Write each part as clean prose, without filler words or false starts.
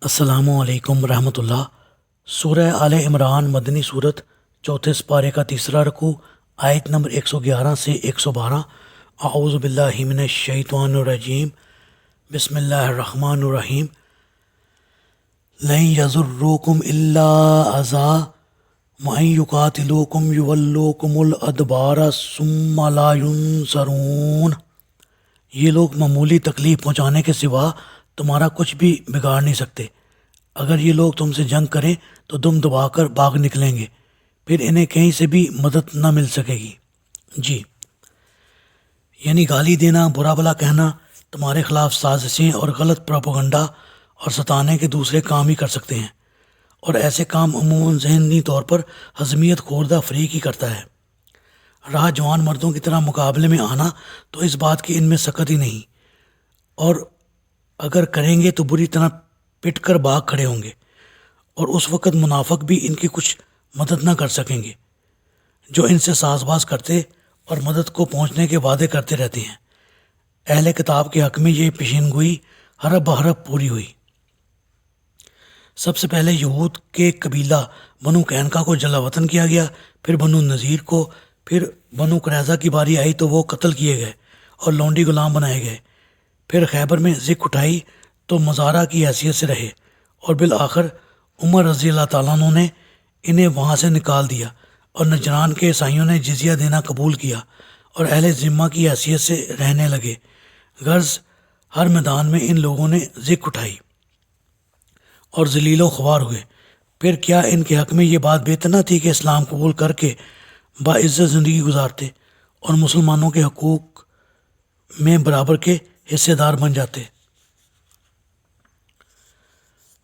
السلام علیکم ورحمۃ اللہ۔ سورہ آل عمران مدنی صورت، چوتھے سپارے کا تیسرا رکوع، آیت نمبر 111 سے 112۔ اعوذ باللہ من الشیطان الرجیم، بسم اللہ الرحمن الرحیم۔ لن یضروکم الا اذی وان یقاتلوکم یولوکم الادبار ثم لا ینصرون۔ یہ لوگ معمولی تکلیف پہنچانے کے سوا تمہارا کچھ بھی بگاڑ نہیں سکتے۔ اگر یہ لوگ تم سے جنگ کریں تو دم دبا کر بھاگ نکلیں گے، پھر انہیں کہیں سے بھی مدد نہ مل سکے گی۔ جی، یعنی گالی دینا، برا بھلا کہنا، تمہارے خلاف سازشیں اور غلط پروپیگنڈا اور ستانے کے دوسرے کام ہی کر سکتے ہیں، اور ایسے کام عموماً ذہنی طور پر ہضمیت خوردہ فریق ہی کرتا ہے۔ راہ جوان مردوں کی طرح مقابلے میں آنا تو اس بات کی ان میں سکت ہی نہیں، اور اگر کریں گے تو بری طرح پٹ کر بھاگ کھڑے ہوں گے، اور اس وقت منافق بھی ان کی کچھ مدد نہ کر سکیں گے، جو ان سے ساز باز کرتے اور مدد کو پہنچنے کے وعدے کرتے رہتے ہیں۔ اہل کتاب کے حق میں یہ پیشین گوئی حرف بحرف پوری ہوئی۔ سب سے پہلے یہود کے قبیلہ بنو قینقاع کو جلا وطن کیا گیا، پھر بنو نذیر کو، پھر بنو قریظہ کی باری آئی تو وہ قتل کیے گئے اور لونڈی غلام بنائے گئے، پھر خیبر میں ذکر اٹھائی تو مزارع کی حیثیت سے رہے، اور بالآخر عمر رضی اللہ تعالیٰ عنہ نے انہیں وہاں سے نکال دیا، اور نجران کے عیسائیوں نے جزیہ دینا قبول کیا اور اہل ذمہ کی حیثیت سے رہنے لگے۔ غرض ہر میدان میں ان لوگوں نے ذکر اٹھائی اور ذلیل و خوار ہوئے۔ پھر کیا ان کے حق میں یہ بات بہتر نہ تھی کہ اسلام قبول کر کے باعزت زندگی گزارتے اور مسلمانوں کے حقوق میں برابر کے حصے دار بن جاتے؟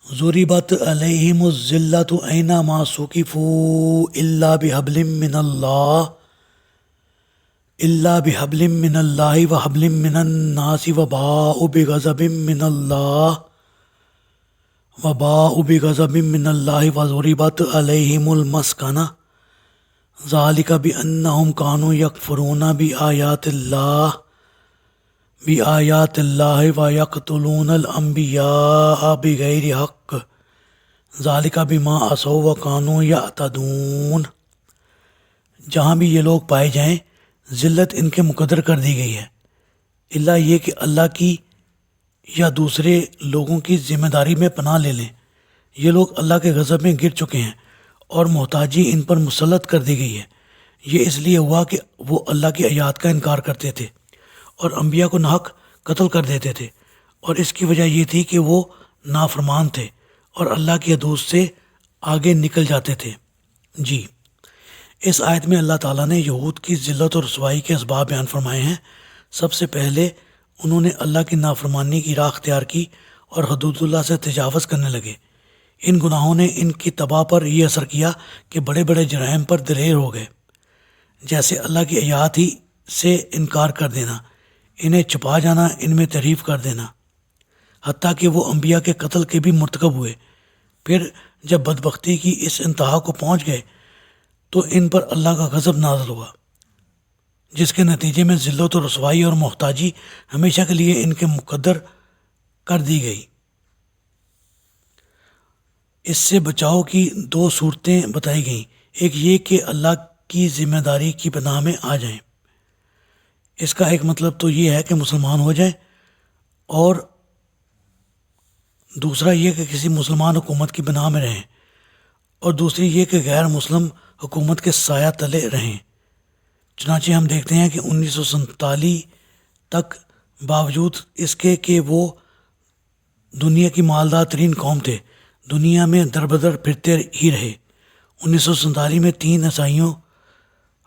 ضربت علیہم الذلۃ اینما ثقفوا الا بحبل من اللہ وحبل من الناس وباءوا بغضب من اللہ وضربت علیہم المسکنہ ذالک بانہم کانوا یکفرون بآیات اللہ ویقتلون الانبیاء بغیر حق ذالک بما عصوا وکانوا یعتدون۔ جہاں بھی یہ لوگ پائے جائیں ذلت ان کے مقدر کر دی گئی ہے، الا یہ کہ اللہ کی یا دوسرے لوگوں کی ذمہ داری میں پناہ لے لیں۔ یہ لوگ اللہ کے غضب میں گر چکے ہیں اور محتاجی ان پر مسلط کر دی گئی ہے۔ یہ اس لیے ہوا کہ وہ اللہ کی آیات کا انکار کرتے تھے اور انبیاء کو ناحق قتل کر دیتے تھے، اور اس کی وجہ یہ تھی کہ وہ نافرمان تھے اور اللہ کی حدود سے آگے نکل جاتے تھے۔ جی، اس آیت میں اللہ تعالیٰ نے یہود کی ذلت اور رسوائی کے اسباب بیان فرمائے ہیں۔ سب سے پہلے انہوں نے اللہ کی نافرمانی کی راہ اختیار کی اور حدود اللہ سے تجاوز کرنے لگے۔ ان گناہوں نے ان کی تباہ پر یہ اثر کیا کہ بڑے بڑے جرائم پر دلیر ہو گئے، جیسے اللہ کی آیات ہی سے انکار کر دینا، انہیں چھپا جانا، ان میں تعریف کر دینا، حتیٰ کہ وہ انبیاء کے قتل کے بھی مرتکب ہوئے۔ پھر جب بدبختی کی اس انتہا کو پہنچ گئے تو ان پر اللہ کا غضب نازل ہوا، جس کے نتیجے میں ذلت و رسوائی اور محتاجی ہمیشہ کے لیے ان کے مقدر کر دی گئی۔ اس سے بچاؤ کی دو صورتیں بتائی گئیں، ایک یہ کہ اللہ کی ذمہ داری کی پناہ میں آ جائیں۔ اس کا ایک مطلب تو یہ ہے کہ مسلمان ہو جائیں، اور دوسرا یہ کہ کسی مسلمان حکومت کی پناہ میں رہیں، اور دوسری یہ کہ غیر مسلم حکومت کے سایہ تلے رہیں۔ چنانچہ ہم دیکھتے ہیں کہ 1947 تک باوجود اس کے کہ وہ دنیا کی مالدار ترین قوم تھے، دنیا میں در بدر پھرتے ہی رہے۔ 1947 میں 3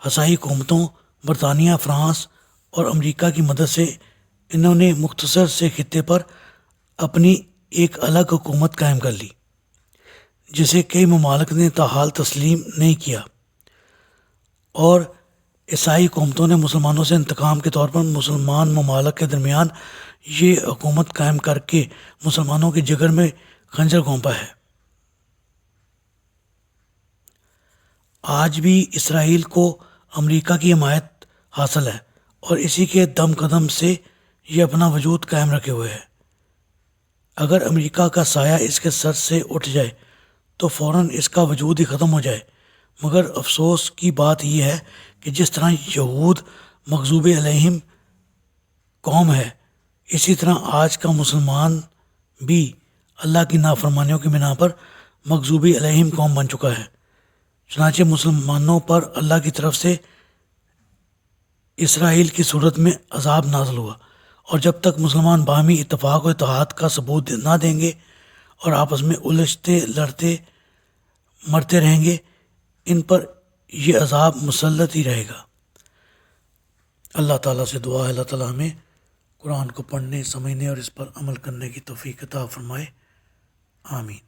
عیسائی قومتوں برطانیہ، فرانس اور امریکہ کی مدد سے انہوں نے مختصر سے خطے پر اپنی ایک الگ حکومت قائم کر لی، جسے کئی ممالک نے تاحال تسلیم نہیں کیا، اور عیسائی قومتوں نے مسلمانوں سے انتقام کے طور پر مسلمان ممالک کے درمیان یہ حکومت قائم کر کے مسلمانوں کے جگر میں خنجر گھونپا ہے۔ آج بھی اسرائیل کو امریکہ کی حمایت حاصل ہے، اور اسی کے دم قدم سے یہ اپنا وجود قائم رکھے ہوئے ہے۔ اگر امریکہ کا سایہ اس کے سر سے اٹھ جائے تو فوراً اس کا وجود ہی ختم ہو جائے، مگر افسوس کی بات یہ ہے کہ جس طرح یہود مغضوب علیہم قوم ہے، اسی طرح آج کا مسلمان بھی اللہ کی نافرمانیوں کی بنا پر مغضوب علیہم قوم بن چکا ہے۔ چنانچہ مسلمانوں پر اللہ کی طرف سے اسرائیل کی صورت میں عذاب نازل ہوا، اور جب تک مسلمان باہمی اتفاق و اتحاد کا ثبوت نہ دیں گے اور آپس میں الجھتے لڑتے مرتے رہیں گے، ان پر یہ عذاب مسلط ہی رہے گا۔ اللہ تعالیٰ سے دعا ہے اللہ تعالیٰ ہمیں قرآن کو پڑھنے، سمجھنے اور اس پر عمل کرنے کی توفیق عطا فرمائے، آمین۔